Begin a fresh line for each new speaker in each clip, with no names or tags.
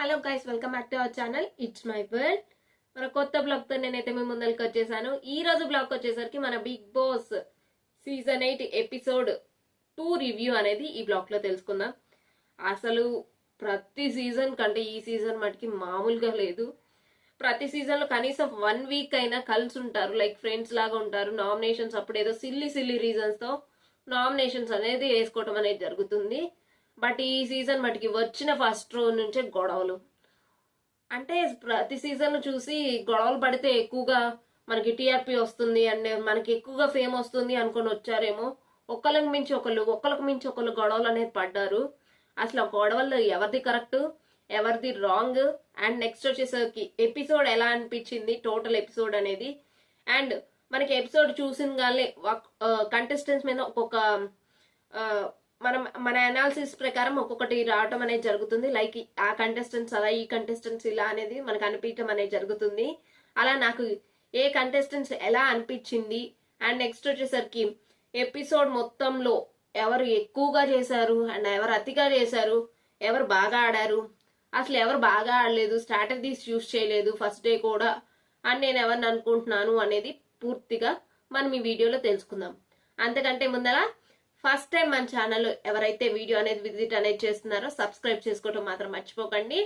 Hello guys, welcome back to our channel it's my world. మన కొత్త blog తో నేనైతే మీ ముందరికి వచ్చేసాను. ఈ రోజు బ్లాగ్ వచ్చేసరికి మన Bigg Boss season 8 episode 2 review అనేది ఈ బ్లాగ్ లో తెలుసుకుందాం. అసలు ప్రతి సీజన్ కంటే ఈ సీజన్ మటుకి మామూలుగా లేదు. ప్రతి సీజన్ లో కనీసం 1 వీక్ అయినా కలిసి ఉంటారు, లైక్ ఫ్రెండ్స్ లాగా ఉంటారు. నామినేషన్స్ అప్పుడు ఏదో సిల్లీ రీజన్స్ తో నామినేషన్స్ అనేది వేసుకోవడం అనేది జరుగుతుంది. బట్ ఈ సీజన్ మటుకి వచ్చిన ఫస్ట్ రోజు నుంచే గొడవలు. అంటే ప్రతి సీజన్ చూసి గొడవలు పడితే ఎక్కువగా మనకి టీఆర్పీ వస్తుంది అండ్ మనకి ఎక్కువగా ఫేమ్ వస్తుంది అనుకొని వచ్చారేమో. ఒకళ్ళకి మించి ఒకళ్ళు గొడవలు అనేది పడ్డారు. అసలు ఆ గొడవల్లో ఎవరిది కరెక్ట్, ఎవరిది రాంగ్, అండ్ నెక్స్ట్ వచ్చేసరికి ఎపిసోడ్ ఎలా అనిపించింది, టోటల్ ఎపిసోడ్ అనేది. అండ్ మనకి ఎపిసోడ్ చూసిన కానీ కంటెస్టెంట్స్ మీద ఒక్కొక్క మన అనాలిసిస్ ప్రకారం ఒక్కొక్కటి రావటం అనేది జరుగుతుంది. లైక్ ఆ కంటెస్టెంట్స్ అలా, ఈ కంటెస్టెంట్స్ ఇలా అనేది మనకు అనిపించడం అనేది జరుగుతుంది. అలా నాకు ఏ కంటెస్టెంట్స్ ఎలా అనిపించింది అండ్ నెక్స్ట్ వచ్చేసరికి ఎపిసోడ్ మొత్తంలో ఎవరు ఎక్కువగా చేశారు అండ్ ఎవరు అతిగా చేశారు, ఎవరు బాగా ఆడారు, అసలు ఎవరు బాగా ఆడలేదు, స్ట్రాటజీస్ యూజ్ చేయలేదు ఫస్ట్ డే కూడా అని నేను ఎవరిని అనుకుంటున్నాను అనేది పూర్తిగా మనం ఈ వీడియోలో తెలుసుకుందాం. అంతకంటే ముందర ఫస్ట్ టైం మన ఛానల్ ఎవరైతే వీడియో అనేది విజిట్ అనేది చేస్తున్నారో సబ్స్క్రైబ్ చేసుకోవడం మాత్రం మర్చిపోకండి.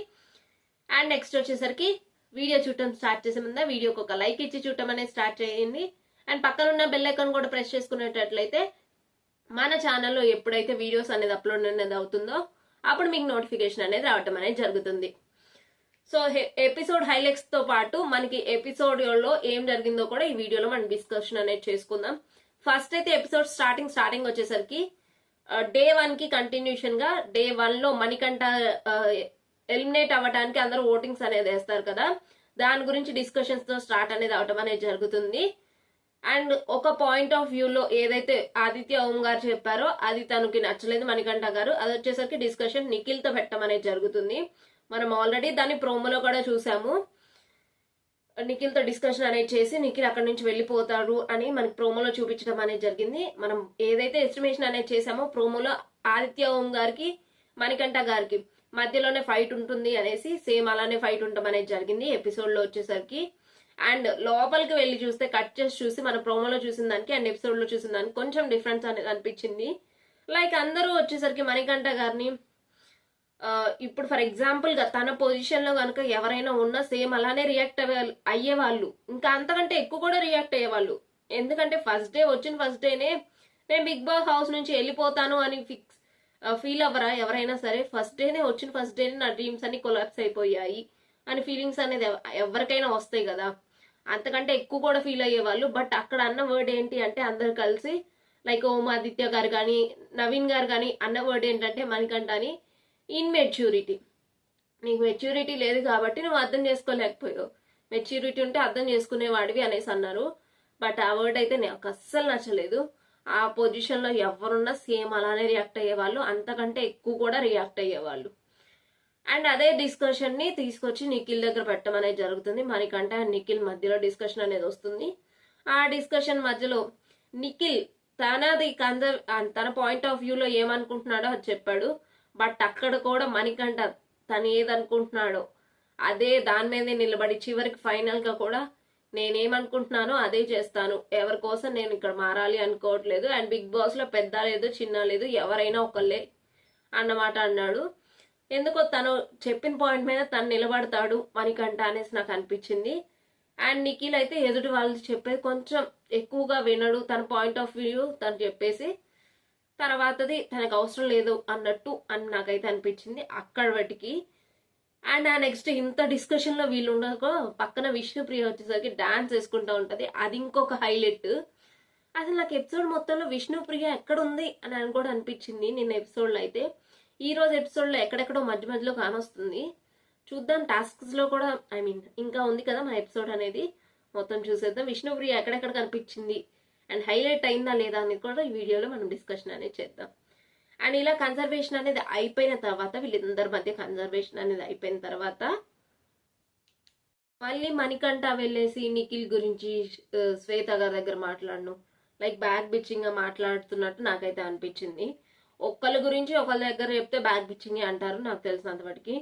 అండ్ నెక్స్ట్ వచ్చేసరికి వీడియో చూడటం స్టార్ట్ చేసే ముందు వీడియోకి ఒక లైక్ ఇచ్చి చూడటం అనేది స్టార్ట్ చేయండి. అండ్ పక్కన ఉన్న బెల్ ఐకాన్ కూడా ప్రెస్ చేసుకునేటట్లయితే మన ఛానల్లో ఎప్పుడైతే వీడియోస్ అనేది అప్లోడ్ అనేది అవుతుందో అప్పుడు మీకు నోటిఫికేషన్ అనేది రావటం అనేది జరుగుతుంది. సో ఎపిసోడ్ హైలైట్స్ తో పాటు మనకి ఎపిసోడ్ లో ఏం జరిగిందో కూడా ఈ వీడియోలో మనం డిస్కషన్ అనేది చేసుకుందాం. ఫస్ట్ అయితే ఎపిసోడ్ స్టార్టింగ్ వచ్చేసరికి డే 1 కి కంటిన్యూషన్ గా డే 1 లో మణికంఠ ఎలిమినేట్ అవ్వడానికి అందరూ ఓటింగ్స్ అనేది వేస్తారు కదా, దాని గురించి డిస్కషన్స్ తో స్టార్ట్ అనేది అవటం అనేది జరుగుతుంది. అండ్ ఒక పాయింట్ ఆఫ్ వ్యూ లో ఏదైతే ఆదిత్య ఓం గారు చెప్పారో అది తనకి నచ్చలేదు మణికంఠ గారు. అది వచ్చేసరికి డిస్కషన్ నిఖిల్ తో పెట్టడం అనేది జరుగుతుంది. మనం ఆల్రెడీ దాన్ని ప్రోమోలో కూడా చూసాము. నిఖిల్ తో డిస్కషన్ అనేది చేసి నిఖిల్ అక్కడి నుంచి వెళ్ళిపోతాడు అని మనకి ప్రోమోలో చూపించడం అనేది జరిగింది. మనం ఏదైతే ఎస్టిమేషన్ అనేది చేసామో ప్రోమోలో ఆదిత్య ఓం గారికి మణికంఠ గారికి మధ్యలోనే ఫైట్ ఉంటుంది అనేసి సేమ్ అలానే ఫైట్ ఉండడం అనేది జరిగింది ఎపిసోడ్ లో వచ్చేసరికి. అండ్ లోపలికి వెళ్ళి చూస్తే కట్ చేసి చూసి మన ప్రోమోలో చూసిన దానికి అండ్ ఎపిసోడ్ లో చూసిన దానికి కొంచెం డిఫరెన్స్ అనేది అనిపించింది. లైక్ అందరూ వచ్చేసరికి మణికంఠ గారిని ఇప్పుడు ఫర్ ఎగ్జాంపుల్ గా తన పొజిషన్ లో కనుక ఎవరైనా ఉన్నా సేమ్ అలానే రియాక్ట్ అయ్యేవాళ్ళు, ఇంకా అంతకంటే ఎక్కువ కూడా రియాక్ట్ అయ్యేవాళ్ళు. ఎందుకంటే వచ్చిన ఫస్ట్ డేనే నేను బిగ్ బాస్ హౌస్ నుంచి వెళ్ళిపోతాను అని ఫీల్ అవ్వరా ఎవరైనా సరే? ఫస్ట్ డేనే నా డ్రీమ్స్ అన్ని కొలాప్స్ అయిపోయాయి అని ఫీలింగ్స్ అనేది ఎవరికైనా వస్తాయి కదా, అంతకంటే ఎక్కువ కూడా ఫీల్ అయ్యేవాళ్ళు. బట్ అక్కడ అన్న వర్డ్ ఏంటి అంటే అందరు కలిసి లైక్ ఆదిత్య గారు కానీ నవీన్ గారు కానీ అన్న వర్డ్ ఏంటంటే మణికంఠ అని ఇన్మెచ్యూరిటీ, నీకు మెచ్యూరిటీ లేదు కాబట్టి నువ్వు అర్థం చేసుకోలేకపోయావు, మెచ్యూరిటీ ఉంటే అర్థం చేసుకునేవాడివి అనేసి అన్నారు. బట్ ఆ వర్డ్ అయితే నాకు అస్సలు నచ్చలేదు. ఆ పొజిషన్ లో ఎవరున్నా సేమ్ అలానే రియాక్ట్ అయ్యేవాళ్ళు, అంతకంటే ఎక్కువ కూడా రియాక్ట్ అయ్యేవాళ్ళు. అండ్ అదే డిస్కషన్ ని తీసుకొచ్చి నిఖిల్ దగ్గర పెట్టడం అనేది జరుగుతుంది. మణికంఠ అండ్ నిఖిల్ మధ్యలో డిస్కషన్ అనేది వస్తుంది. ఆ డిస్కషన్ మధ్యలో నిఖిల్ తన పాయింట్ ఆఫ్ వ్యూలో ఏమనుకుంటున్నాడో అది చెప్పాడు. బట్ అక్కడ కూడా మణికంఠ తను ఏదనుకుంటున్నాడో అదే దాని మీదే నిలబడి చివరికి ఫైనల్ గా కూడా నేనేమనుకుంటున్నానో అదే చేస్తాను, ఎవరి కోసం నేను ఇక్కడ మారాలి అనుకోవట్లేదు, అండ్ బిగ్ బాస్ లో పెద్ద లేదు చిన్న లేదు ఎవరైనా ఒకళ్ళే అన్నమాట అన్నాడు. ఎందుకో తను చెప్పిన పాయింట్ మీద తను నిలబడతాడు మణికంఠ అనేసి నాకు అనిపించింది. అండ్ నిఖిల్ అయితే ఎదుటి వాళ్ళు చెప్పేది కొంచెం ఎక్కువగా వినడు, తన పాయింట్ ఆఫ్ వ్యూ తను చెప్పేసి తర్వాతది తనకు అవసరం లేదు అన్నట్టు అని నాకైతే అనిపించింది అక్కడ బట్టికి. అండ్ ఆ నెక్స్ట్ ఇంత డిస్కషన్ లో వీళ్ళు ఉండక పక్కన విష్ణుప్రియ వచ్చేసరికి డాన్స్ వేసుకుంటూ ఉంటది, అది ఇంకొక హైలైట్. అసలు నాకు ఎపిసోడ్ మొత్తంలో విష్ణుప్రియ ఎక్కడ ఉంది అని కూడా అనిపించింది నిన్న ఎపిసోడ్ లో అయితే. ఈ రోజు ఎపిసోడ్ లో ఎక్కడెక్కడో మధ్యలో కానొస్తుంది, చూద్దాం. టాస్క్స్ లో కూడా ఇంకా ఉంది కదా మన ఎపిసోడ్ అనేది, మొత్తం చూసేద్దాం విష్ణుప్రియ ఎక్కడెక్కడ కనిపించింది అండ్ హైలైట్ అయిందా లేదా అనేది కూడా ఈ వీడియోలో మనం డిస్కషన్ అనేది చేద్దాం. అండ్ ఇలా కన్సర్వేషన్ అనేది అయిపోయిన తర్వాత వీళ్ళందరి మధ్య కన్సర్వేషన్ అనేది అయిపోయిన తర్వాత మళ్ళీ మణికంఠ వెళ్ళేసి నిఖిల్ గురించి శ్వేత గారి దగ్గర మాట్లాడను లైక్ బ్యాక్ బిచ్చింగ్ గా మాట్లాడుతున్నట్టు నాకైతే అనిపించింది. ఒకళ్ళ గురించి ఒకళ్ళ దగ్గర చెప్తే బ్యాక్ బిచ్చింగ్ అంటారు నాకు తెలిసినంత వాటికి.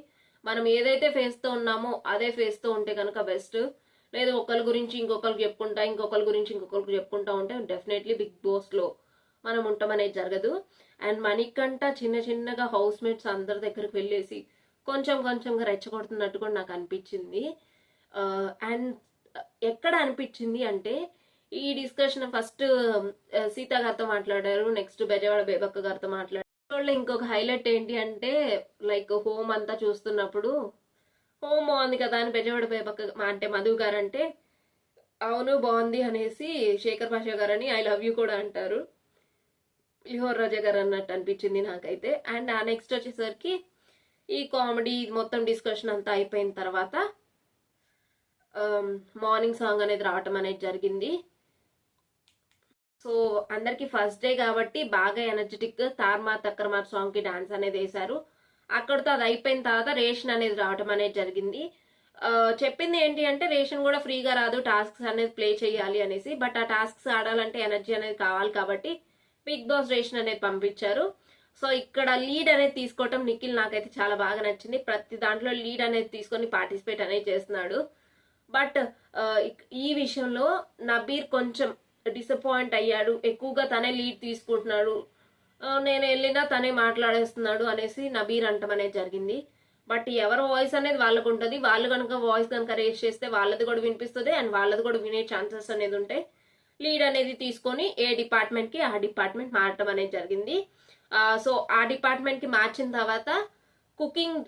మనం ఏదైతే ఫేస్ తో ఉన్నామో అదే ఫేస్ తో ఉంటే కనుక బెస్ట్. లేదు ఒకరి గురించి ఇంకొకరికి చెప్పుకుంటా, ఇంకొకరి గురించి ఇంకొకరికి చెప్పుకుంటా ఉంటే డెఫినెట్లీ బిగ్ బాస్ లో మనం ఉండటం అనేది జరగదు. అండ్ మణికంఠ చిన్న చిన్నగా హౌస్ మేట్స్ అందరి దగ్గరికి వెళ్ళేసి కొంచెం కొంచెంగా రెచ్చగొడుతున్నట్టు కూడా నాకు అనిపించింది. అండ్ ఎక్కడ అనిపించింది అంటే ఈ డిస్కషన్ ఫస్ట్ సీత గారితో మాట్లాడారు, నెక్స్ట్ బెజవాడ బేబక్క గారితో మాట్లాడారు. ఇంకొక హైలైట్ ఏంటి అంటే లైక్ హోమ్ అంతా చూస్తున్నప్పుడు హోమ్ బాగుంది కదా అని బెజవాడ బేబక్క అంటే మధు గారు అంటే అవును బాగుంది అనేసి శేఖర్ భాష గారు అని ఐ లవ్ యూ కూడా అంటారు. లిహోర్ రాజా గారు అన్నట్టు అనిపించింది నాకైతే. అండ్ ఆ నెక్స్ట్ వచ్చేసరికి ఈ కామెడీ మొత్తం డిస్కషన్ అంతా అయిపోయిన తర్వాత మార్నింగ్ సాంగ్ అనేది రావటం అనేది జరిగింది. సో అందరికి ఫస్ట్ డే కాబట్టి బాగా ఎనర్జెటిక్ తార్మార్ తక్కర్మార్ సాంగ్ కి డాన్స్ అనేది వేశారు. అక్కడితో అది అయిపోయిన తర్వాత రేషన్ అనేది రావటం అనేది జరిగింది. చెప్పింది ఏంటి అంటే రేషన్ కూడా ఫ్రీగా రాదు, టాస్క్స్ అనేది ప్లే చేయాలి అనేసి. బట్ ఆ టాస్క్స్ ఆడాలంటే ఎనర్జీ అనేది కావాలి కాబట్టి బిగ్ బాస్ రేషన్ అనేది పంపించారు. సో ఇక్కడ లీడ్ అనేది తీసుకోవటం నిఖిల్ నాకైతే చాలా బాగా నచ్చింది. ప్రతి దాంట్లో లీడ్ అనేది తీసుకొని పార్టిసిపేట్ అనేది చేస్తున్నాడు. బట్ ఈ విషయంలో నబీర్ కొంచెం డిసప్పాయింట్ అయ్యాడు. ఎక్కువగా తనే లీడ్ తీసుకుంటున్నాడు, నేను వెళ్ళినా తనే మాట్లాడేస్తున్నాడు అనేసి నబీర్ అంటం అనేది జరిగింది. బట్ ఎవరి వాయిస్ అనేది వాళ్ళకు ఉంటుంది. వాళ్ళు కనుక వాయిస్ కనుక రేస్ చేస్తే వాళ్ళది కూడా వినిపిస్తుంది అండ్ వాళ్ళది కూడా వినే ఛాన్సెస్ అనేది ఉంటాయి. లీడ్ అనేది తీసుకొని ఏ డిపార్ట్మెంట్ కి ఆ డిపార్ట్మెంట్ మారటం అనేది జరిగింది. సో ఆ డిపార్ట్మెంట్ కి మార్చిన తర్వాత కుకింగ్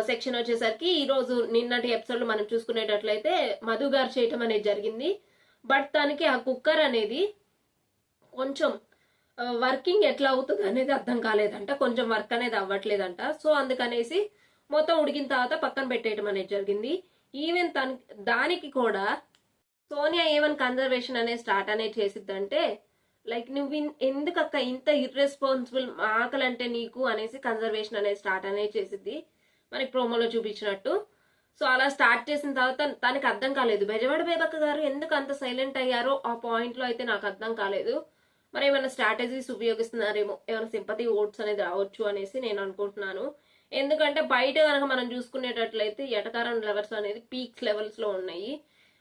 సెక్షన్ వచ్చేసరికి ఈ రోజు నిన్నటి ఎపిసోడ్ మనం చూసుకునేటట్లయితే మధు గారు చేయటం అనేది జరిగింది. బట్ దానికి ఆ కుక్కర్ అనేది కొంచెం వర్కింగ్ ఎట్లా అవుతుంది అనేది అర్థం కాలేదంట, కొంచెం వర్క్ అనేది అవ్వట్లేదంట. సో అందుకనేసి మొత్తం ఉడికిన తర్వాత పక్కన పెట్టేయటం అనేది జరిగింది. ఈవెన్ దానికి కూడా సోనియా ఏమని కన్జర్వేషన్ అనేది స్టార్ట్ అనేది చేసిద్దంటే లైక్ నువ్వు ఎందుకక్క ఇంత ఇర్రెస్పాన్సిబుల్ ఆకలంటే నీకు అనేసి కన్జర్వేషన్ అనేది స్టార్ట్ అనేది చేసిద్ది మనకి ప్రోమోలో చూపించినట్టు. సో అలా స్టార్ట్ చేసిన తర్వాత తనకి అర్థం కాలేదు బెజవాడ బేబక్క గారు ఎందుకు అంత సైలెంట్ అయ్యారో ఆ పాయింట్ లో అయితే నాకు అర్థం కాలేదు. మరి ఏమైనా స్ట్రాటజీస్ ఉపయోగిస్తున్నారేమో, ఏమైనా సింపతి ఓట్స్ అనేది రావచ్చు అనేసి నేను అనుకుంటున్నాను. ఎందుకంటే బయట కనుక మనం చూసుకునేటట్లయితే ఎటకారం లెవెల్స్ అనేది పీక్స్ లెవెల్స్ లో ఉన్నాయి.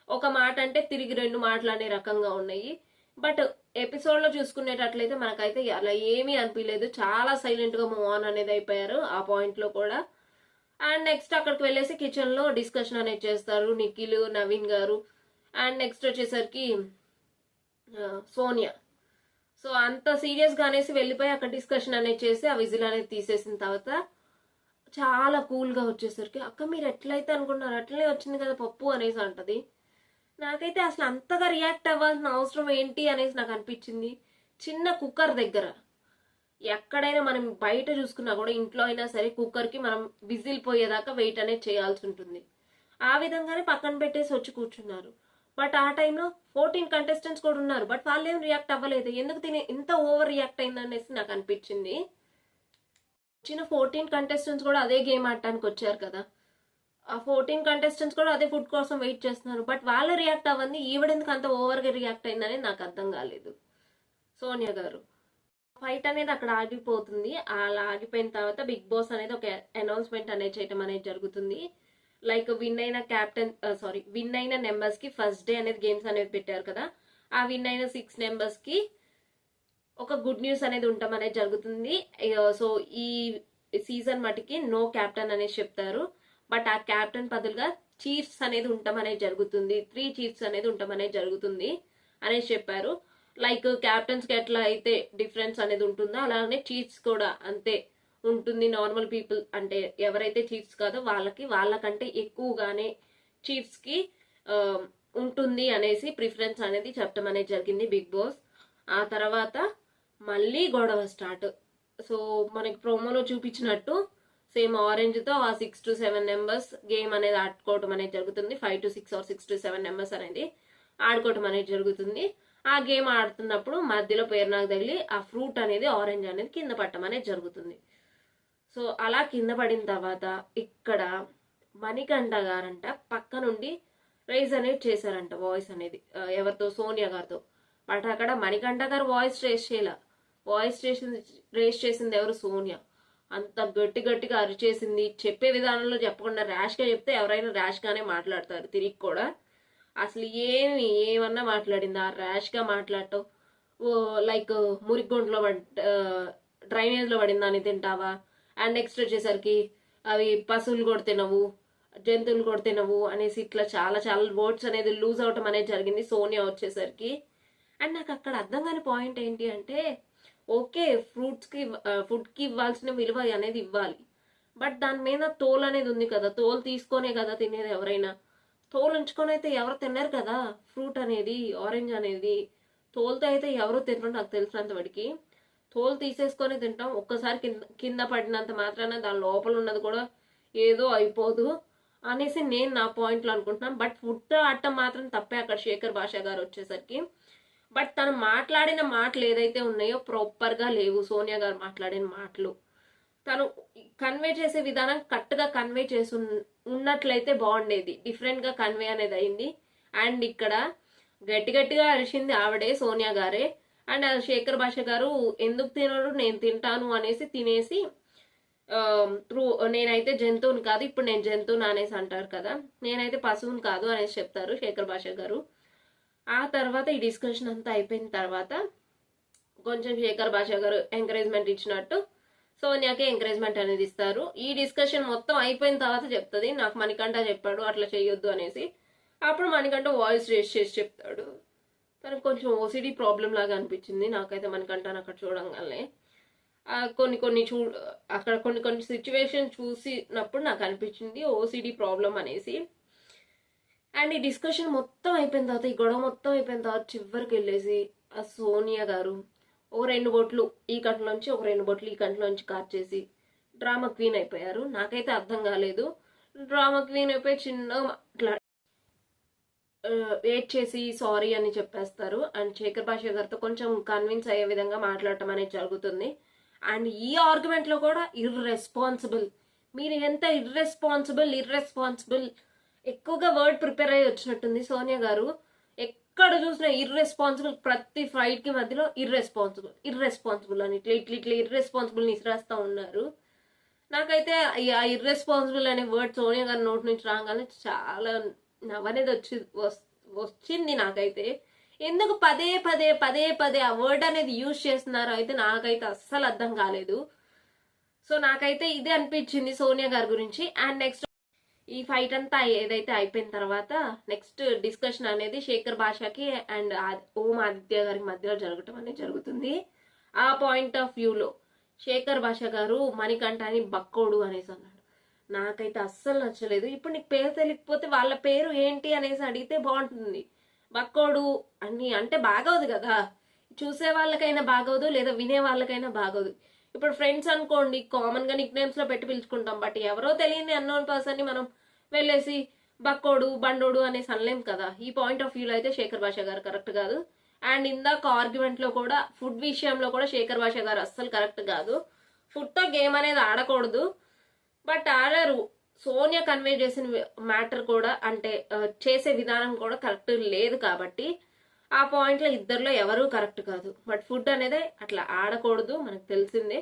ఒక మాట అంటే తిరిగి రెండు మాటలు అనే రకంగా ఉన్నాయి. బట్ ఎపిసోడ్ లో చూసుకునేటట్లయితే మనకైతే అలా ఏమీ అనిపించలేదు. చాలా సైలెంట్ గా మూవ్ ఆన్ అనేది అయిపోయారు ఆ పాయింట్ లో కూడా. అండ్ నెక్స్ట్ అక్కడికి వెళ్ళేసి కిచెన్ లో డిస్కషన్ అనేది చేస్తారు నిఖిల్, నవీన్ గారు. అండ్ నెక్స్ట్ వచ్చేసరికి సోనియా. సో అంత సీరియస్ గా అనేసి వెళ్ళిపోయి అక్కడ డిస్కషన్ అనేది చేసి ఆ విజిల్ అనేది తీసేసిన తర్వాత చాలా కూల్ గా వచ్చేసరికి అక్క మీరు ఎట్లయితే అనుకుంటున్నారు అట్లనే వచ్చింది కదా పప్పు అనేసి అంటది. నాకైతే అసలు అంతగా రియాక్ట్ అవ్వాల్సిన అవసరం ఏంటి అనేసి నాకు అనిపించింది. చిన్న కుక్కర్ దగ్గర ఎక్కడైనా మనం బయట చూసుకున్నా కూడా ఇంట్లో అయినా సరే కుక్కర్ కి మనం విజిల్ పోయేదాకా వెయిట్ అనేది చేయాల్సి ఉంటుంది. ఆ విధంగానే పక్కన పెట్టేసి వచ్చి కూర్చున్నారు. బట్ ఆ టైంలో 14 కంటెస్టెంట్స్ కూడా ఉన్నారు. బట్ వాళ్ళు ఏం రియాక్ట్ అవ్వలేదు. ఎందుకు ఇంత ఓవర్ రియాక్ట్ అయింది అనేసి నాకు అనిపించింది. చిన్న 14 కంటెస్టెంట్స్ కూడా అదే గేమ్ ఆడటానికి వచ్చారు కదా, ఆ 14 కంటెస్టెంట్స్ కూడా అదే ఫుడ్ కోసం వెయిట్ చేస్తున్నారు. బట్ వాళ్ళు రియాక్ట్ అవ్వండి, ఈవిడెందుకు అంత ఓవర్ గా రియాక్ట్ అయిందని నాకు అర్థం కాలేదు. సోనియా గారు ఫైట్ అనేది అక్కడ ఆగిపోతుంది. అలా ఆగిపోయిన తర్వాత బిగ్ బాస్ అనేది ఒక అనౌన్స్మెంట్ అనేది చేయడం అనేది జరుగుతుంది. లైక్ విన్ అయిన నెంబర్స్ కి ఫస్ట్ డే అనేది గేమ్స్ అనేది పెట్టారు కదా, ఆ విన్ అయిన 6 నెంబర్స్ కి ఒక గుడ్ న్యూస్ అనేది ఉండటం అనేది జరుగుతుంది. సో ఈ సీజన్ మటుకి నో క్యాప్టెన్ అనేది చెప్తారు. బట్ ఆ క్యాప్టెన్ బదులుగా చీఫ్స్ అనేది ఉండటం అనేది జరుగుతుంది. 3 చీఫ్స్ అనేది ఉండటం అనేది జరుగుతుంది అనేసి చెప్పారు. లైక్ క్యాప్టెన్స్ కి ఎట్లా అయితే డిఫరెన్స్ అనేది ఉంటుందో అలానే చీఫ్స్ కూడా అంతే ఉంటుంది. నార్మల్ పీపుల్ అంటే ఎవరైతే చీఫ్స్ కాదో వాళ్ళకంటే ఎక్కువగానే చీఫ్స్ కి ఉంటుంది అనేసి ప్రిఫరెన్స్ అనేది చెప్పడం అనేది జరిగింది బిగ్ బాస్. ఆ తర్వాత మళ్ళీ గొడవ స్టార్ట్. సో మనకి ప్రోమోలో చూపించినట్టు సేమ్ ఆరెంజ్ తో ఆ 6 to 7 నెంబర్స్ గేమ్ అనేది ఆడుకోవడం అనేది జరుగుతుంది. 5 to 6 or 6 to 7 నెంబర్స్ అనేది ఆడుకోవడం అనేది జరుగుతుంది. ఆ గేమ్ ఆడుతున్నప్పుడు మధ్యలో పేరునాకు తగిలి ఆ ఫ్రూట్ అనేది ఆరెంజ్ అనేది కింద పట్టడం అనేది జరుగుతుంది. సో అలా కింద పడిన తర్వాత ఇక్కడ మణికంఠ గారంట పక్క నుండి రైజ్ అనేది చేశారంట వాయిస్ అనేది ఎవరితో, సోనియా గారితో. బట్ అక్కడ మణికంఠ గారు వాయిస్ రేస్ చేయాల, వాయిస్ రేస్ చేసింది ఎవరు, సోనియా. అంత గట్టి గట్టిగా అరిచేసింది. చెప్పే విధానంలో చెప్పకుండా ర్యాష్గా చెప్తే ఎవరైనా ర్యాష్గానే మాట్లాడతారు తిరిగి కూడా. అసలు ఏమన్నా మాట్లాడింది. ఆ ర్యాష్గా మాట్లాడటం, లైక్ మురిగుంట్లో డ్రైనేజ్లో పడిందని తింటావా, అండ్ నెక్స్ట్ వచ్చేసరికి అవి పశువులు కూడా తినవు, జంతువులు కూడా తినవు అనేసి ఇట్లా చాలా చాలా వర్డ్స్ అనేది లూజ్ అవటం అనేది జరిగింది సోనియా వచ్చేసరికి. అండ్ నాకు అక్కడ అర్థం కాని పాయింట్ ఏంటి అంటే, ఓకే ఫుడ్కి ఇవ్వాల్సిన విలువ అనేది ఇవ్వాలి, బట్ దాని మీద తోలు అనేది ఉంది కదా, తోలు తీసుకొనే కదా తినేది ఎవరైనా. తోలు ఉంచుకొని అయితే ఎవరు తిన్నారు కదా. ఫ్రూట్ అనేది, ఆరెంజ్ అనేది తోలుతో అయితే ఎవరు తినరు నాకు తెలిసినంత వాడికి. తోలు తీసేసుకొని తింటాం. ఒక్కసారి కింద కింద పడినంత మాత్రాన దాని లోపల ఉన్నది కూడా ఏదో అయిపోదు అనేసి నేను నా పాయింట్లో అనుకుంటున్నాను. బట్ ఫుడ్ ఆడటం మాత్రం తప్పే అక్కడ శేఖర్ భాష గారు వచ్చేసరికి. బట్ తను మాట్లాడిన మాటలు ఏదైతే ఉన్నాయో ప్రాపర్గా లేవు. సోనియా గారు మాట్లాడిన మాటలు తను కన్వే చేసే విధానం కరెక్ట్గా కన్వే చేసి ఉన్నట్లయితే బాగుండేది. డిఫరెంట్గా కన్వే అనేది అయింది. అండ్ ఇక్కడ గట్టి గట్టిగా అరిచింది ఆవిడే, సోనియా గారే. అండ్ శేఖర్ భాష గారు ఎందుకు తినరు, నేను తింటాను అనేసి తినేసి నేనైతే జంతువుని కాదు, ఇప్పుడు నేను జంతువుని అనేసి అంటారు కదా, నేనైతే పశువుని కాదు అనేసి చెప్తారు శేఖర్ భాష గారు. ఆ తర్వాత ఈ డిస్కషన్ అంతా అయిపోయిన తర్వాత కొంచెం శేఖర్ భాష గారు ఎంకరేజ్మెంట్ ఇచ్చినట్టు సోనియాకి ఎంకరేజ్మెంట్ అనేది ఇస్తారు. ఈ డిస్కషన్ మొత్తం అయిపోయిన తర్వాత చెప్తుంది, నాకు మణికంఠ చెప్పాడు అట్లా చేయొద్దు అనేసి. అప్పుడు మణికంఠ వాయిస్ రేస్ చేసి చెప్తాడు. తనకు కొంచెం ఓసిడి ప్రాబ్లం లాగా అనిపించింది నాకైతే మణికంఠను అక్కడ చూడంగానే. అక్కడ కొన్ని సిచ్యువేషన్ చూసినప్పుడు నాకు అనిపించింది ఓసిడి ప్రాబ్లం అనేసి. అండ్ ఈ డిస్కషన్ మొత్తం అయిపోయిన తర్వాత, ఈ గొడవ మొత్తం అయిపోయిన తర్వాత చివరికి వెళ్ళేసి ఆ సోనియా గారు ఓ 2 బొట్లు ఈ కంట్లోంచి, ఒక 2 బొట్లు ఈ కంట్లోంచి కార్చేసి డ్రామా క్వీన్ అయిపోయారు. నాకైతే అర్థం కాలేదు. డ్రామా క్వీన్ అయిపోయి చిన్నగా వెయిట్ చేసి సారీ అని చెప్పేస్తారు. అండ్ శేఖర్ భాష గారితో కొంచెం కన్విన్స్ అయ్యే విధంగా మాట్లాడటం అనేది జరుగుతుంది. అండ్ ఈ ఆర్గ్యుమెంట్లో కూడా ఇర్రెస్పాన్సిబుల్, మీరు ఎంత ఇర్రెస్పాన్సిబుల్ ఎక్కువగా వర్డ్ ప్రిపేర్ అయ్యి వచ్చినట్టుంది సోనియా గారు. ఎక్కడ చూసినా ఇర్రెస్పాన్సిబుల్, ప్రతి ఫైట్ కి మధ్యలో ఇర్రెస్పాన్సిబుల్ అని ఇట్లా ఇర్రెస్పాన్సిబుల్ ని ఇసిరేస్తా ఉన్నారు. నాకైతే ఆ ఇర్రెస్పాన్సిబుల్ అనే వర్డ్ సోనియా గారి నోటి నుంచి రాగానే చాలా నవ్వనేది వచ్చింది నాకైతే. ఎందుకు పదే ఆ వర్డ్ అనేది యూజ్ చేస్తున్నారో అయితే నాకైతే అస్సలు అర్థం కాలేదు. సో నాకైతే ఇదే అనిపించింది సోనియా గారి గురించి. అండ్ నెక్స్ట్ ఈ ఫైట్ అంతా ఏదైతే అయిపోయిన తర్వాత నెక్స్ట్ డిస్కషన్ అనేది శేఖర్ భాషకి అండ్ ఓం ఆదిత్య గారికి మధ్యలో జరగటం అనేది జరుగుతుంది. ఆ పాయింట్ ఆఫ్ వ్యూలో శేఖర్ భాష గారు మణికంఠని బక్కోడు అనేసి అన్నాడు. నాకైతే అస్సలు నచ్చలేదు. ఇప్పుడు నీకు పేరు తెలియకపోతే వాళ్ళ పేరు ఏంటి అనేసి అడిగితే బాగుంటుంది. బక్కోడు అని అంటే బాగోదు కదా, చూసే వాళ్ళకైనా బాగోదు, లేదా వినే వాళ్ళకైనా బాగోదు. ఇప్పుడు ఫ్రెండ్స్ అనుకోండి, కామన్ గా నిక్ నేమ్స్ లో పెట్టి పిలుచుకుంటాం. బట్ ఎవరో తెలియని అన్నోన్ పర్సన్ ని మనం వెళ్ళేసి బక్కోడు బండోడు అనేసి అనలేం కదా. ఈ పాయింట్ ఆఫ్ వ్యూలో అయితే శేఖర్ భాష గారు కరెక్ట్ కాదు. అండ్ ఇందాక ఆర్గ్యుమెంట్ లో కూడా ఫుడ్ విషయంలో కూడా శేఖర్ భాష గారు అస్సలు కరెక్ట్ కాదు. ఫుడ్ తో గేమ్ అనేది ఆడకూడదు, బట్ ఆడారు. సోనియా కన్వే చేసిన మ్యాటర్ కూడా అంటే చేసే విధానం కూడా కరెక్ట్ లేదు కాబట్టి ఆ పాయింట్లో ఇద్దరిలో ఎవరూ కరెక్ట్ కాదు. బట్ ఫుడ్ అనేది అట్లా ఆడకూడదు మనకు తెలిసిందే.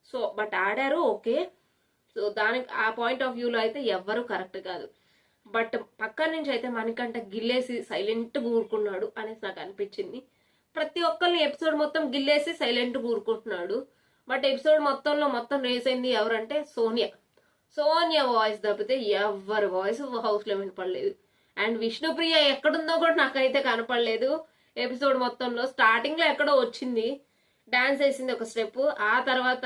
సో బట్ ఆడారు, ఓకే. సో దానికి ఆ పాయింట్ ఆఫ్ వ్యూలో అయితే ఎవ్వరూ కరెక్ట్ కాదు. బట్ పక్క నుంచి అయితే మణికంఠ గిల్లేసి సైలెంట్ ఊరుకున్నాడు అనేసి నాకు అనిపించింది. ప్రతి ఒక్కరిని ఎపిసోడ్ మొత్తం గిల్లేసి సైలెంట్ ఊరుకుంటున్నాడు. బట్ ఎపిసోడ్ మొత్తం రేస్ అయింది ఎవరంటే సోనియా వాయిస్ తప్పితే ఎవరి వాయిస్ హౌస్లో వినపడలేదు. అండ్ విష్ణుప్రియ ఎక్కడుందో కూడా నాకైతే కనపడలేదు ఎపిసోడ్ మొత్తంలో. స్టార్టింగ్ లో ఎక్కడో వచ్చింది, డాన్స్ వేసింది ఒక స్టెప్, ఆ తర్వాత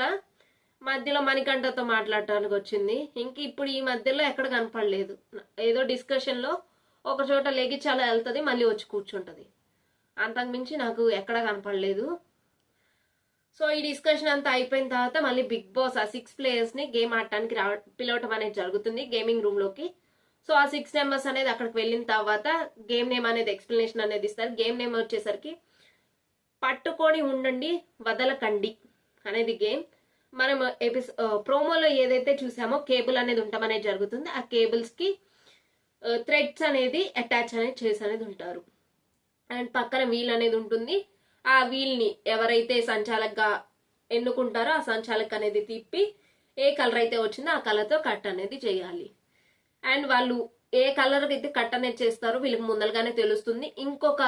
మధ్యలో మణికంఠతో మాట్లాడటానికి వచ్చింది. ఇంక ఇప్పుడు ఈ మధ్యలో ఎక్కడ కనపడలేదు. ఏదో డిస్కషన్ లో ఒక చోట లెగిచ్చి అలా వెళ్తుంది, మళ్ళీ వచ్చి కూర్చుంటది. అంతకుమించి నాకు ఎక్కడ కనపడలేదు. సో ఈ డిస్కషన్ అంతా అయిపోయిన తర్వాత మళ్ళీ బిగ్ బాస్ ఆ 6 ప్లేయర్స్ ని గేమ్ ఆడటానికి పిలవటం అనేది జరుగుతుంది గేమింగ్ రూమ్ లోకి. సో ఆ 6 మెంబర్స్ అనేది అక్కడికి వెళ్ళిన తర్వాత గేమ్ నేమ్ అనేది ఎక్స్ప్లెనేషన్ అనేది ఇస్తారు. గేమ్ నేమ్ వచ్చేసరికి పట్టుకొని ఉండండి వదలకండి అనేది గేమ్. మనం ప్రోమోలో ఏదైతే చూసామో కేబుల్ అనేది ఉండటం అనేది జరుగుతుంది. ఆ కేబుల్స్ కి థ్రెడ్స్ అనేది అటాచ్ అనేది చేసి అనేది ఉంటారు. అండ్ పక్కన వీల్ అనేది ఉంటుంది. ఆ వీల్ ని ఎవరైతే సంచాలకగా ఎన్నుకుంటారో ఆ సంచాలక్ అనేది తిప్పి ఏ కలర్ అయితే వచ్చిందో ఆ కలర్తో కట్ అనేది చేయాలి. అండ్ వాళ్ళు ఏ కలర్ అయితే కట్ అనేది చేస్తారో వీళ్ళకి ముందలుగానే తెలుస్తుంది. ఇంకొక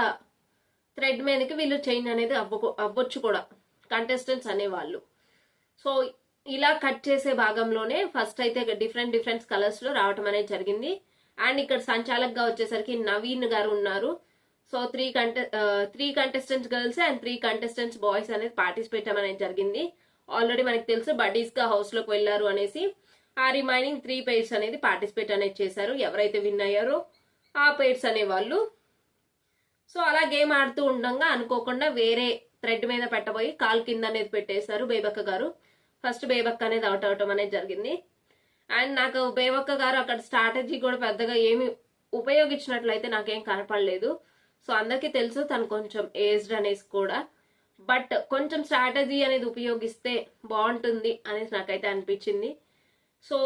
థ్రెడ్ మీదకి వీళ్ళు చైన్ అనేది అవ్వచ్చు కూడా కంటెస్టెంట్స్ అనేవాళ్ళు. సో ఇలా కట్ చేసే భాగంలోనే ఫస్ట్ అయితే డిఫరెంట్ కలర్స్ లో రావటం అనేది జరిగింది. అండ్ ఇక్కడ సంచాలక్ గా వచ్చేసరికి నవీన్ గారు ఉన్నారు. So three contestants girls and 3 contestants boys అనేది పార్టిసిపేట్ అనేది జరిగింది. ఆల్రెడీ మనకి తెలుసు బడ్డీస్ గా హౌస్ లోకి వెళ్లారు అనేసి. ఆ రిమైనింగ్ 3 పేర్స్ అనేది పార్టిసిపేట్ అనేది చేశారు. ఎవరైతే విన్ అయ్యారో ఆ పేర్స్ అనేవాళ్ళు. సో అలా గేమ్ ఆడుతూ ఉండగా అనుకోకుండా వేరే థ్రెడ్ మీద పెట్టబోయి కాల్ కింద అనేది పెట్టేశారు బేబక్క గారు. ఫస్ట్ బేబక్క అనేది అవుట్ అవటం అనేది జరిగింది. అండ్ నాకు బేబక్క గారు అక్కడ స్ట్రాటజీ కూడా పెద్దగా ఏమి ఉపయోగించినట్లయితే నాకేం కనపడలేదు. సో అందరికీ తెలుసు తను కొంచెం ఏజ్డ్ అనేసి కూడా, బట్ కొంచెం స్ట్రాటజీ అనేది ఉపయోగిస్తే బాగుంటుంది అనేసి నాకైతే అనిపించింది. సో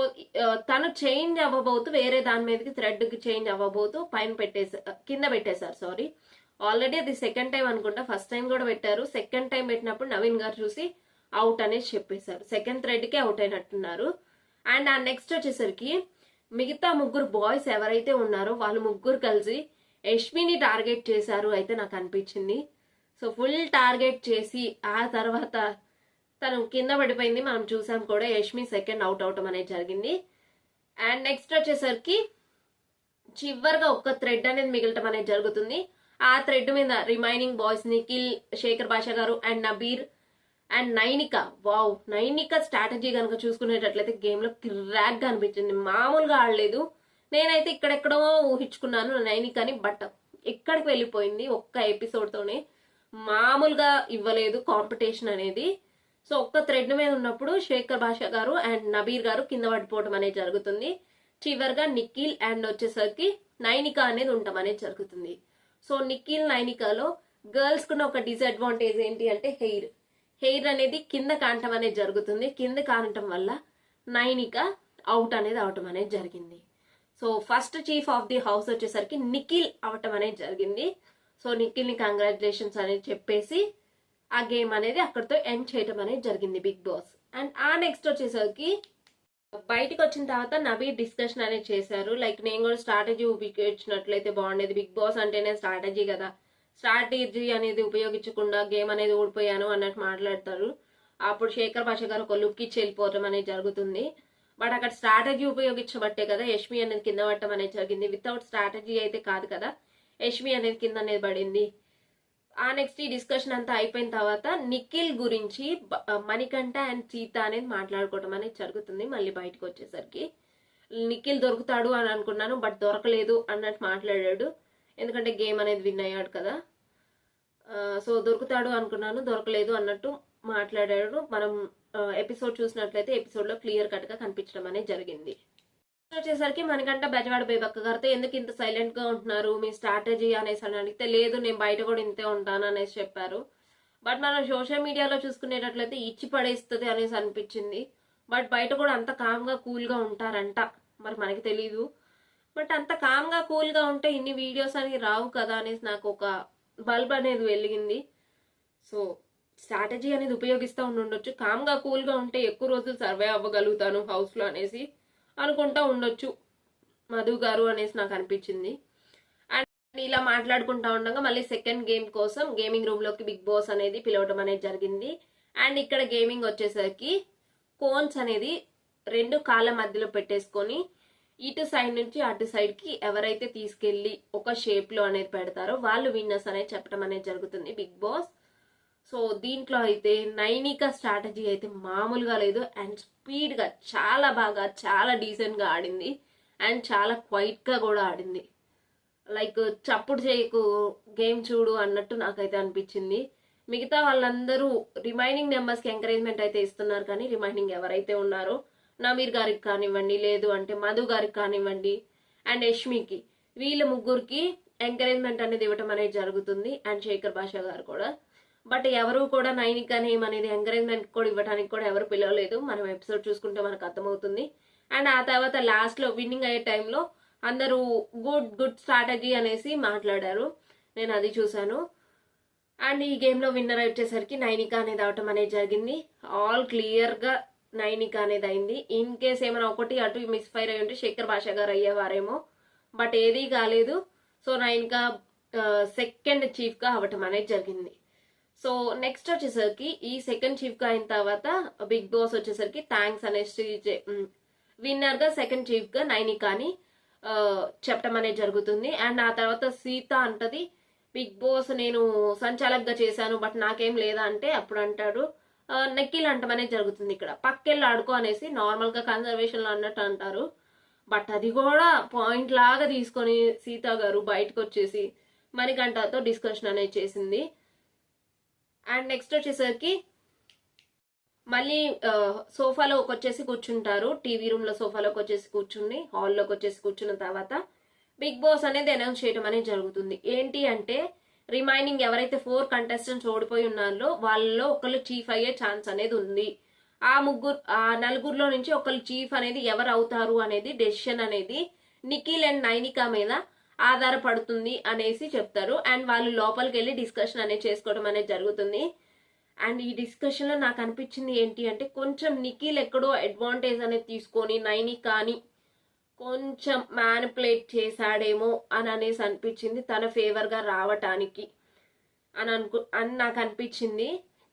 తను చేంజ్ అవ్వబోతూ వేరే దాని మీదకి థ్రెడ్ కి చేంజ్ అవ్వబోతూ కింద పెట్టేశారు. సారీ, ఆల్రెడీ అది సెకండ్ టైం అనుకుంటా. ఫస్ట్ టైం కూడా పెట్టారు. సెకండ్ టైం పెట్టినప్పుడు నవీన్ గారు చూసి అవుట్ అనేది చెప్పేశారు. సెకండ్ థ్రెడ్ కి అవుట్ అయినట్టున్నారు. అండ్ ఆ నెక్స్ట్ వచ్చేసరికి మిగతా 3 బాయ్స్ ఎవరైతే ఉన్నారో వాళ్ళు 3 కలిసి యష్మిని టార్గెట్ చేశారు అయితే నాకు అనిపించింది. సో ఫుల్ టార్గెట్ చేసి ఆ తర్వాత తను కింద పడిపోయింది. మనం చూసాం కూడా. యష్మి సెకండ్ అవుట్ అవటం అనేది జరిగింది. అండ్ నెక్స్ట్ వచ్చేసరికి చివరిగా ఒక థ్రెడ్ అనేది మిగలటం అనేది జరుగుతుంది. ఆ థ్రెడ్ మీద రిమైనింగ్ బాయ్స్ నిఖిల్, శేఖర్ భాష గారు and Nabeer and Nainika. Wow, Nainika strategy కనుక చూసుకునేటట్లయితే గేమ్ లో కిరాక్ గా అనిపించింది. మామూలుగా ఆడలేదు. నేనైతే ఇక్కడెక్కడో ఊహించుకున్నాను నైనికని, బట్ ఎక్కడికి వెళ్ళిపోయింది ఒక్క ఎపిసోడ్ తోనే. మామూలుగా ఇవ్వలేదు కాంపిటీషన్ అనేది. సో ఒక్క థ్రెడ్ మీద ఉన్నప్పుడు శేఖర్ భాష గారు అండ్ నబీర్ గారు కింద పడిపోవడం అనేది జరుగుతుంది. చివరిగా నిఖిల్ అండ్ వచ్చేసరికి నైనిక అనేది ఉండటం అనేది జరుగుతుంది. సో నిఖిల్ నైనికలో గర్ల్స్ కున్న ఒక డిసడ్వాంటేజ్ ఏంటి అంటే హెయిర్ అనేది కింద కానటం అనేది జరుగుతుంది. కింద కానటం వల్ల నైనిక అవుట్ అనేది అవటం అనేది జరిగింది. So first chief of the house వచ్చేసరికి నిఖిల్ అవటం అనేది జరిగింది. సో నిఖిల్ ని కంగ్రాచులేషన్స్ అనేది చెప్పేసి ఆ గేమ్ అనేది అక్కడితో ఎండ్ చేయటం అనేది జరిగింది బిగ్ బాస్. అండ్ ఆ నెక్స్ట్ వచ్చేసరికి బయటకు వచ్చిన తర్వాత నబీర్ డిస్కషన్ అనేది చేశారు. లైక్ నేను కూడా స్ట్రాటజీ ఉపయోగించినట్లయితే బాగుండేది. బిగ్ బాస్ అంటేనే స్ట్రాటజీ కదా, స్ట్రాటజీ అనేది ఉపయోగించకుండా గేమ్ అనేది ఓడిపోయాను అన్నట్టు మాట్లాడతారు. అప్పుడు శేఖర్ భాష గారు ఒక లుక్ ఇచ్చి వెళ్ళిపోవటం అనేది జరుగుతుంది. బట్ అక్కడ స్ట్రాటజీ ఉపయోగించబట్టే కదా యష్మి అనేది కింద పడటం అనేది జరిగింది. వితౌట్ స్ట్రాటజీ అయితే కాదు కదా యష్మి అనేది కింద అనేది పడింది. ఆ నెక్స్ట్ ఈ డిస్కషన్ అంతా అయిపోయిన తర్వాత నిఖిల్ గురించి మణికంఠ అండ్ సీత అనేది మాట్లాడుకోవడం అనేది జరుగుతుంది. మళ్ళీ బయటకు వచ్చేసరికి నిఖిల్ దొరుకుతాడు అని అనుకున్నాను, బట్ దొరకలేదు అన్నట్టు మాట్లాడాడు. ఎందుకంటే గేమ్ అనేది విన్ అయ్యాడు కదా. సో దొరుకుతాడు అనుకున్నాను, దొరకలేదు అన్నట్టు మాట్లాడాడు. మనం ఎపిసోడ్ చూసినట్లయితే ఎపిసోడ్ లో క్లియర్ కట్ గా కనిపించడం అనేది జరిగింది. వచ్చేసరికి మనకంట బెజవాడ బేబక్క గారితో ఎందుకు ఇంత సైలెంట్ గా ఉంటున్నారు, మీ స్ట్రాటజీ అనేసి అని అడిగితే లేదు నేను బయట కూడా ఇంతే ఉంటాను అనేసి చెప్పారు. బట్ మనం సోషల్ మీడియాలో చూసుకునేటట్లయితే ఇచ్చి పడేస్తుంది అనేసి అనిపించింది. బట్ బయట కూడా అంత కామ్ గా కూల్ గా ఉంటారంట, మరి మనకి తెలీదు. బట్ అంత కామ్ గా కూల్ గా ఉంటే ఇన్ని వీడియోస్ అనేవి రావు కదా అనేసి నాకు ఒక బల్బ్ అనేది వెలిగింది. సో స్ట్రాటజీ అనేది ఉపయోగిస్తూ ఉండొచ్చు. కామ్ గా కూల్ గా ఉంటే ఎక్కువ రోజులు సర్వే అవ్వగలుగుతాను హౌస్ లో అనేసి అనుకుంటా ఉండొచ్చు మధు గారు అనేసి నాకు అనిపించింది. అండ్ ఇలా మాట్లాడుకుంటా ఉండగా మళ్ళీ సెకండ్ గేమ్ కోసం గేమింగ్ రూమ్ లోకి బిగ్ బాస్ అనేది పిలవడం అనేది జరిగింది. అండ్ ఇక్కడ గేమింగ్ వచ్చేసరికి కోన్స్ అనేది 2 కాళ్ళ మధ్యలో పెట్టేసుకొని ఇటు సైడ్ నుంచి అటు సైడ్ కి ఎవరైతే తీసుకెళ్లి ఒక షేప్ లో అనేది పెడతారో వాళ్ళు విన్నర్స్ అనేది చెప్పడం అనేది జరుగుతుంది బిగ్ బాస్. సో దీంట్లో అయితే నైనిక స్ట్రాటజీ అయితే మామూలుగా లేదు. అండ్ స్పీడ్ గా చాలా బాగా చాలా డీసెంట్ గా ఆడింది. అండ్ చాలా క్వైట్ గా కూడా ఆడింది. లైక్ చప్పుడు చేయకు గేమ్ చూడు అన్నట్టు నాకైతే అనిపించింది. మిగతా వాళ్ళందరూ రిమైనింగ్ నెంబర్స్ కి ఎంకరేజ్మెంట్ అయితే ఇస్తున్నారు, కానీ రిమైనింగ్ ఎవరైతే ఉన్నారో నమీర్ గారికి కానివ్వండి, లేదు అంటే మధు గారికి కానివ్వండి అండ్ యష్మికి, వీళ్ళ 3కి ఎంకరేజ్మెంట్ అనేది ఇవ్వటం అనేది జరుగుతుంది. అండ్ శేఖర్ భాష గారు కూడా. బట్ ఎవరు కూడా నైనిక నేమ్ అనేది ఎంకరేజ్మెంట్ కూడా ఇవ్వడానికి కూడా ఎవరు పిలవలేదు. మనం ఎపిసోడ్ చూసుకుంటే మనకు అర్థమవుతుంది. అండ్ ఆ తర్వాత లాస్ట్ లో విన్నింగ్ అయ్యే టైంలో అందరూ గుడ్ స్ట్రాటజీ అనేసి మాట్లాడారు. నేను అది చూసాను. అండ్ ఈ గేమ్ లో విన్నర్ వచ్చేసరికి నైనిక అనేది అవటం అనేది జరిగింది. ఆల్ క్లియర్ గా నైనిక అనేది అయింది. ఇన్ కేస్ ఏమైనా ఒకటి అటు మిస్ ఫైర్ అయి ఉంటే శేఖర్ భాష గారు అయ్యేవారేమో, బట్ ఏదీ కాలేదు. సో నైనిక సెకండ్ చీఫ్ గా అవ్వటం అనేది జరిగింది. సో నెక్స్ట్ వచ్చేసరికి ఈ సెకండ్ చీఫ్ గా అయిన తర్వాత బిగ్ బాస్ వచ్చేసరికి థ్యాంక్స్ అనేసి విన్నర్ గా సెకండ్ చీఫ్ గా నైనికాని చెప్పడం అనేది జరుగుతుంది. అండ్ ఆ తర్వాత సీత అంటది బిగ్ బాస్ నేను సంచాలకుగా చేశాను బట్ నాకేం లేదా అంటే అప్పుడు అంటాడు నెక్కిల్ అంటం అనేది జరుగుతుంది. ఇక్కడ పక్కెళ్ళి ఆడుకో అనేసి నార్మల్ గా కన్జర్వేషన్ లో అన్నట్టు అంటారు. బట్ అది కూడా పాయింట్ లాగా తీసుకొని సీత గారు బయటకు వచ్చేసి మణికంఠతో డిస్కషన్ అనేది చేసింది. అండ్ నెక్స్ట్ వచ్చేసరికి మళ్ళీ సోఫాలోకి వచ్చేసి కూర్చుంటారు. టీవీ రూమ్ లో సోఫాలోకి వచ్చేసి కూర్చుని హాల్లోకి వచ్చేసి కూర్చున్న తర్వాత బిగ్ బాస్ అనేది అనౌన్స్ చేయడం అనేది జరుగుతుంది. ఏంటి అంటే రిమైనింగ్ ఎవరైతే 4 కంటెస్టెంట్స్ ఓడిపోయి ఉన్నారో వాళ్ళలో ఒకళ్ళు చీఫ్ అయ్యే ఛాన్స్ అనేది ఉంది. ఆ నలుగురిలో నుంచి ఒకళ్ళు చీఫ్ అనేది ఎవరు అవుతారు అనేది డెసిషన్ అనేది నిఖిల్ అండ్ నైనిక మీద ఆధారపడుతుంది అనేసి చెప్తారు. అండ్ వాళ్ళు లోపలికి వెళ్ళి డిస్కషన్ అనేది చేసుకోవడం అనేది జరుగుతుంది. అండ్ ఈ డిస్కషన్ లో నాకు అనిపించింది ఏంటి అంటే కొంచెం నిఖిల్ ఎక్కడో అడ్వాంటేజ్ అనేది తీసుకొని నైనికాని కొంచెం మ్యానిపులేట్ చేశాడేమో అని అనేసి అనిపించింది తన ఫేవర్ గా రావటానికి అని నాకు అనిపించింది.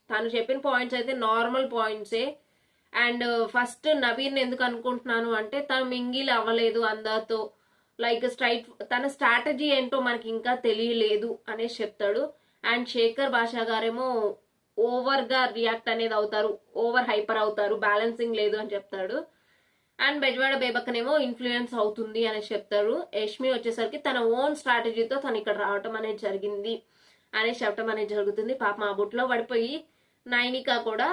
తను చెప్పిన పాయింట్స్ అయితే నార్మల్ పాయింట్సే. అండ్ ఫస్ట్ నవీన్ ఎందుకు అనుకుంటున్నాను అంటే తను మింగిల్ అవ్వలేదు అందరితో, లైక్ తన స్ట్రాటజీ ఏంటో మనకి ఇంకా తెలియలేదు అనేసి చెప్తాడు. అండ్ శేఖర్ భాష గారేమో ఓవర్ గా రియాక్ట్ అనేది అవుతారు, ఓవర్ హైపర్ అవుతారు, బ్యాలెన్సింగ్ లేదు అని చెప్తాడు. అండ్ బెజవాడ బేబక్కనేమో ఇన్ఫ్లుయెన్స్ అవుతుంది అనేసి చెప్తారు. యష్మి వచ్చేసరికి తన ఓన్ స్ట్రాటజీతో తను ఇక్కడ రావటం అనేది జరిగింది అనేసి చెప్పడం అనేది జరుగుతుంది. పాప మా బుట్లో పడిపోయి నైనిక కూడా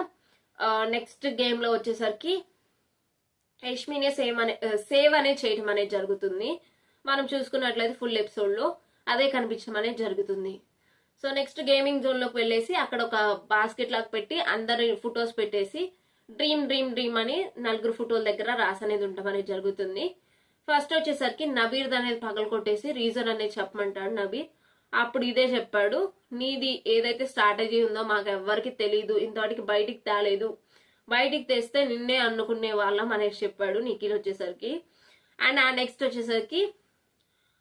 నెక్స్ట్ గేమ్ లో వచ్చేసరికి యష్మినే సేవ్ అనేది చేయటం అనేది జరుగుతుంది. మనం చూసుకున్నట్లయితే ఫుల్ ఎపిసోడ్ లో అదే కనిపించడం అనేది జరుగుతుంది. సో నెక్స్ట్ గేమింగ్ జోన్ లోకి వెళ్ళేసి అక్కడ ఒక బాస్కెట్ లాగా పెట్టి అందరి ఫొటోస్ పెట్టేసి డ్రీమ్ డ్రీమ్ డ్రీమ్ అని 4 ఫోటోల దగ్గర రాసనేది ఉండటం అనేది జరుగుతుంది. ఫస్ట్ వచ్చేసరికి నబీర్ అనేది పగల కొట్టేసి రీజన్ అనేది చెప్పమంటాడు నబీర్. అప్పుడు ఇదే చెప్పాడు, నీది ఏదైతే స్ట్రాటజీ ఉందో మాకు ఎవ్వరికి తెలీదు, ఇంతవాటికి బయటికి తేలేదు, బయటికి తెస్తే నిన్నే అనుకునే వాళ్ళం అనేసి చెప్పాడు నిఖిల్ వచ్చేసరికి. అండ్ ఆ నెక్స్ట్ వచ్చేసరికి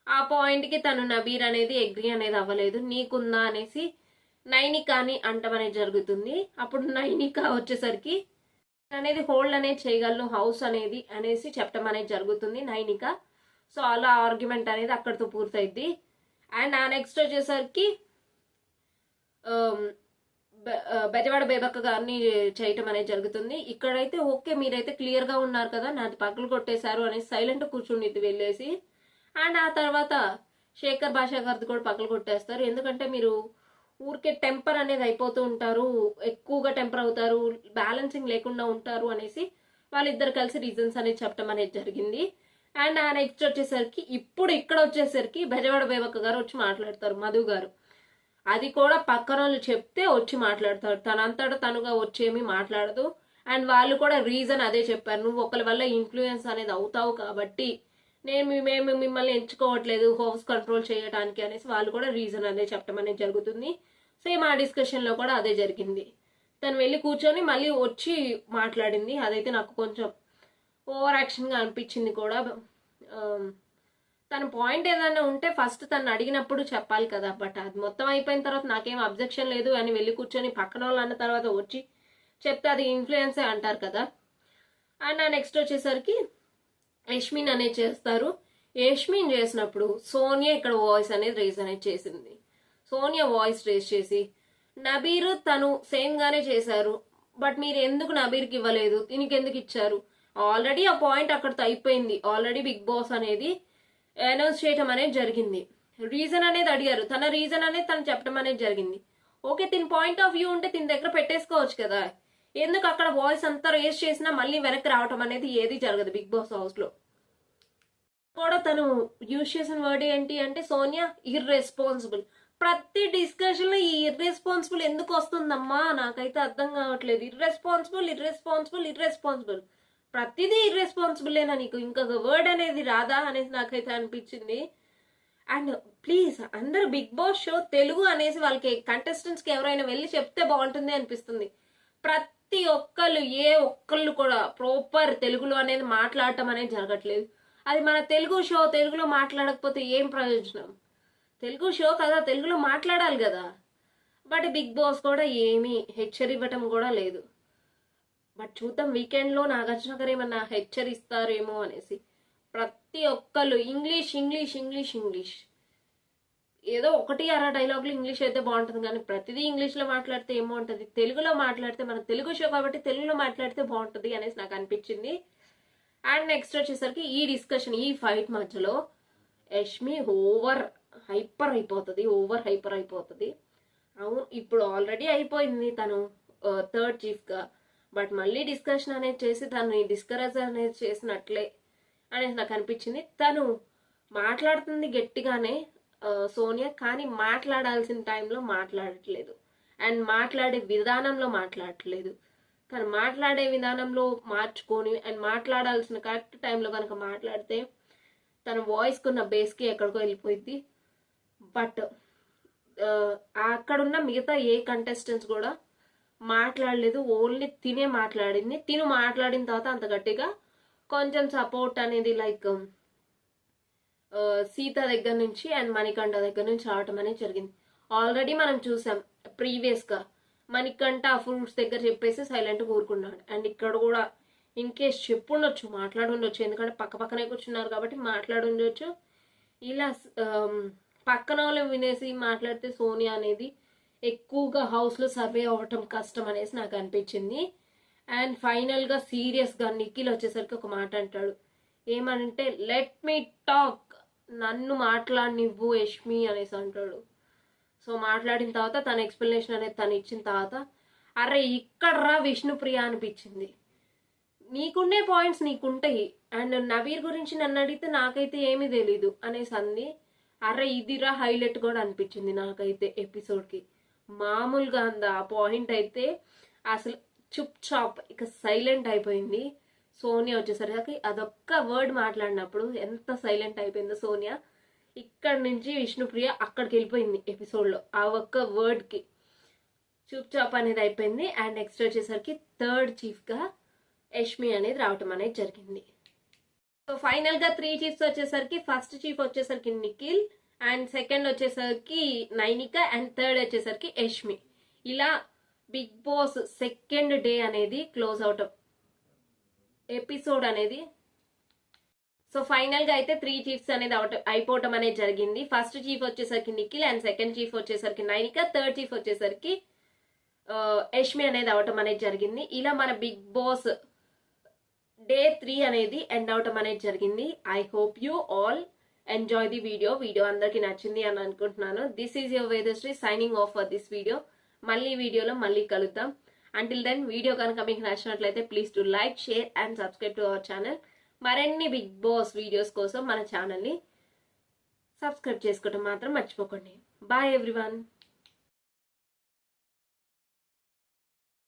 ఆ పాయింట్ కి తను నబీర్ అనేది అగ్రీ అనేది అవ్వలేదు, నీకుందా అనేసి నైనికాని అంటం అనేది జరుగుతుంది. అప్పుడు నైనిక వచ్చేసరికి అనేది హోల్డ్ అనేది చేయగలను హౌస్ అనేది అనేసి చెప్పడం అనేది జరుగుతుంది నైనిక. సో అలా ఆర్గ్యుమెంట్ అనేది అక్కడితో పూర్తయింది. అండ్ ఆ నెక్స్ట్ వచ్చేసరికి బెజవాడ బేబక్క గారిని చేయటం అనేది జరుగుతుంది. ఇక్కడైతే ఓకే మీరైతే క్లియర్ గా ఉన్నారు కదా, నాది పక్కలు కొట్టేశారు అనేసి సైలెంట్ కూర్చుండిద్ది వెళ్ళేసి. అండ్ ఆ తర్వాత శేఖర్ భాష గారిది కూడా పక్కలు కొట్టేస్తారు. ఎందుకంటే మీరు ఊరికే టెంపర్ అనేది అయిపోతూ ఉంటారు, ఎక్కువగా టెంపర్ అవుతారు, బ్యాలెన్సింగ్ లేకుండా ఉంటారు అనేసి వాళ్ళిద్దరు కలిసి రీజన్స్ అనేది చెప్పడం అనేది జరిగింది. అండ్ ఆ నెక్స్ట్ వచ్చేసరికి ఇప్పుడు ఇక్కడ వచ్చేసరికి బెజవాడ బేబక్క గారు వచ్చి మాట్లాడతారు, మధు గారు. అది కూడా పక్కన వాళ్ళు చెప్తే వచ్చి మాట్లాడతారు, తనంతటా తనుగా వచ్చేమి మాట్లాడదు. అండ్ వాళ్ళు కూడా రీజన్ అదే చెప్పారు, నువ్వు ఒకరి వల్ల ఇన్ఫ్లుయెన్స్ అనేది అవుతావు కాబట్టి మేము మిమ్మల్ని ఎంచుకోవట్లేదు హౌస్ కంట్రోల్ చేయడానికి అనేసి వాళ్ళు కూడా రీజన్ అదే చెప్పడం అనేది జరుగుతుంది. సేమ్ ఆ డిస్కషన్ లో కూడా అదే జరిగింది. తను వెళ్ళి కూర్చొని మళ్ళీ వచ్చి మాట్లాడింది. అదైతే నాకు కొంచెం ఓవర్ యాక్షన్ గా అనిపించింది కూడా. తన పాయింట్ ఏదైనా ఉంటే ఫస్ట్ తను అడిగినప్పుడు చెప్పాలి కదా, బట్ అది మొత్తం అయిపోయిన తర్వాత నాకేం అబ్జెక్షన్ లేదు అని వెళ్ళి కూర్చొని పక్కన వాళ్ళు అన్న తర్వాత వచ్చి చెప్తే అది ఇన్ఫ్లుయెన్సే అంటారు కదా. అండ్ ఆ నెక్స్ట్ వచ్చేసరికి యష్మిన్ అనేది చేస్తారు. యష్మిన్ చేసినప్పుడు సోనియా ఇక్కడ వాయిస్ అనేది రేజ్ అనేది చేసింది. సోనియా వాయిస్ రేజ్ చేసి నబీర్ తను సేమ్ గానే చేశారు, బట్ మీరు ఎందుకు నబీర్కి ఇవ్వలేదు, దీనికి ఎందుకు ఇచ్చారు, ఆల్రెడీ ఆ పాయింట్ అక్కడితో అయిపోయింది. ఆల్రెడీ బిగ్ బాస్ అనేది అనౌన్స్ చేయటం అనేది జరిగింది. రీజన్ అనేది అడిగారు, తన రీజన్ అనేది తను చెప్పడం అనేది జరిగింది. ఓకే తిని పాయింట్ ఆఫ్ వ్యూ ఉంటే తిని దగ్గర పెట్టేసుకోవచ్చు కదా, ఎందుకు అక్కడ వాయిస్ అంతా రేస్ చేసినా మళ్ళీ వెనక్కి రావటం అనేది ఏది జరగదు బిగ్ బాస్ హౌస్ లో. కూడా తను యూజ్ చేసిన వర్డ్ ఏంటి అంటే సోనియా ఇర్రెస్పాన్సిబుల్. ప్రతి డిస్కషన్ లో ఈ ఇర్రెస్పాన్సిబుల్ ఎందుకు వస్తుందమ్మా నాకైతే అర్థం కావట్లేదు. ఇర్రెస్పాన్సిబుల్ ఇర్రెస్పాన్సిబుల్ ఇర్రెస్పాన్సిబుల్, ప్రతిదీ ఇర్రెస్పాన్సిబుల్లేనా నీకు, ఇంకొక వర్డ్ అనేది రాదా అనేది నాకైతే అనిపించింది. అండ్ ప్లీజ్ అందరు బిగ్ బాస్ షో తెలుగు అనేసి వాళ్ళకి కంటెస్టెంట్స్ కి ఎవరైనా వెళ్ళి చెప్తే బాగుంటుంది అనిపిస్తుంది. ప్రతి ఒక్కళ్ళు కూడా ప్రాపర్ తెలుగులో అనేది మాట్లాడటం అనేది జరగట్లేదు. అది మన తెలుగు షో, తెలుగులో మాట్లాడకపోతే ఏం ప్రయోజనం? తెలుగు షో కదా, తెలుగులో మాట్లాడాలి కదా. బట్ బిగ్ బాస్ కూడా ఏమీ హెచ్చరివ్వటం కూడా లేదు. బట్ చూద్దాం వీకెండ్లో నాగార్జున గారు ఏమన్నా హెచ్చరిస్తారేమో అనేసి. ప్రతి ఒక్కళ్ళు ఇంగ్లీష్ ఇంగ్లీష్ ఇంగ్లీష్ ఇంగ్లీష్, ఏదో ఒకటి అర డైలాగులు ఇంగ్లీష్ అయితే బాగుంటుంది, కానీ ప్రతిదీ ఇంగ్లీష్లో మాట్లాడితే ఏమో ఉంటుంది. తెలుగులో మాట్లాడితే, మన తెలుగు షో కాబట్టి తెలుగులో మాట్లాడితే బాగుంటుంది అనేసి నాకు అనిపించింది. అండ్ నెక్స్ట్ వచ్చేసరికి ఈ డిస్కషన్, ఈ ఫైట్ మధ్యలో యష్మి ఓవర్ హైపర్ అయిపోతుంది. అవును, ఇప్పుడు ఆల్రెడీ అయిపోయింది తను థర్డ్ చీఫ్గా. బట్ మళ్ళీ డిస్కషన్ అనేది చేసి తను డిస్కరేజ్ అనేది చేసినట్లే అనేది నాకు అనిపించింది. తను మాట్లాడుతుంది గట్టిగానే సోనియా, కానీ మాట్లాడాల్సిన టైంలో మాట్లాడట్లేదు. అండ్ మాట్లాడే విధానంలో మాట్లాడట్లేదు. కానీ మాట్లాడే విధానంలో మార్చుకొని అండ్ మాట్లాడాల్సిన కరెక్ట్ టైంలో కనుక మాట్లాడితే తన వాయిస్కున్న బేస్కి ఎక్కడికో వెళ్ళిపోయింది. బట్ అక్కడున్న మిగతా ఏ కంటెస్టెంట్స్ కూడా మాట్లాడలేదు. ఓన్లీ తినే మాట్లాడింది. తిను మాట్లాడిన తర్వాత అంత గట్టిగా కొంచెం సపోర్ట్ అనేది లైక్ సీత దగ్గర నుంచి అండ్ మణికంఠ దగ్గర నుంచి రావటం అనేది జరిగింది. ఆల్రెడీ మనం చూసాం ప్రీవియస్గా మణికంఠ ఫ్రూట్స్ దగ్గర చెప్పేసి సైలెంట్గా ఊరుకున్నాడు. అండ్ ఇక్కడ కూడా ఇన్ కేస్ చెప్పుండొచ్చు, మాట్లాడుండొచ్చు, ఎందుకంటే పక్కనే కూర్చున్నారు కాబట్టి మాట్లాడుండొచ్చు. ఇలా పక్కన వాళ్ళు వినేసి మాట్లాడితే సోనియా అనేది ఎక్కువగా హౌస్లో సర్వే అవ్వటం కష్టం అనేసి నాకు అనిపించింది. అండ్ ఫైనల్గా సీరియస్గా నిఖిల్ వచ్చేసరికి ఒక మాట అంటాడు, ఏమంటే లెట్ మీ టాక్, నన్ను మాట్లాడనివ్వు యష్మి అనేసి అంటాడు. సో మాట్లాడిన తర్వాత తన ఎక్స్ప్లెనేషన్ అనేది తను ఇచ్చిన తర్వాత అరే ఇక్కడ రా విష్ణుప్రియ అనిపించింది. నీకుండే పాయింట్స్ నీకుంటాయి, అండ్ నవీర్ గురించి నన్ను అడిగితే నాకైతే ఏమీ తెలీదు అనేసి అంది. అరే ఇదిరా హైలైట్ కూడా అనిపించింది నాకైతే ఎపిసోడ్కి. మామూలుగా అంది ఆ పాయింట్ అయితే. అసలు చుప్ చాప్ ఇక సైలెంట్ అయిపోయింది. సోనియా వచ్చేసరికి అదొక్క వర్డ్ మాట్లాడినప్పుడు ఎంత సైలెంట్ అయిపోయిందో సోనియా. ఇక్కడ నుంచి విష్ణుప్రియ అక్కడికి వెళ్ళిపోయింది ఎపిసోడ్లో. ఆ ఒక్క వర్డ్కి చూప్ చాప్ అనేది అయిపోయింది. అండ్ నెక్స్ట్ వచ్చేసరికి థర్డ్ చీఫ్గా యష్మి అనేది రావటం అనేది జరిగింది. సో ఫైనల్గా 3 చీఫ్స్ వచ్చేసరికి ఫస్ట్ చీఫ్ వచ్చేసరికి నిఖిల్, అండ్ సెకండ్ వచ్చేసరికి నైనిక, అండ్ థర్డ్ వచ్చేసరికి యష్మి. ఇలా బిగ్ బాస్ సెకండ్ డే అనేది క్లోజ్ అవటం ఎపిసోడ్ అనేది. సో ఫైనల్ గా అయితే 3 చీఫ్స్ అనేది అయిపోవటం అనేది జరిగింది. ఫస్ట్ చీఫ్ వచ్చేసరికి నిఖిల్, అండ్ సెకండ్ చీఫ్ వచ్చేసరికి నైనిక, థర్డ్ చీఫ్ వచ్చేసరికి యష్మి అనేది అవటం అనేది జరిగింది. ఇలా మన బిగ్ బాస్ డే 3 అనేది ఎండ్ అవటం అనేది జరిగింది. I hope you all enjoy the video అందరికి నచ్చింది అని అనుకుంటున్నాను. This is your Vedasri signing off for this video. మళ్ళీ వీడియోలో మళ్ళీ కలుద్దాం. అంటిల్ దెన్ వీడియో కనుక మీకు నచ్చినట్లయితే please to like, share and subscribe to our channel. మరిన్ని బిగ్ బాస్ వీడియోస్ కోసం మన ఛానల్ని సబ్స్క్రైబ్ చేసుకోవడం మాత్రం మర్చిపోకండి. Bye everyone.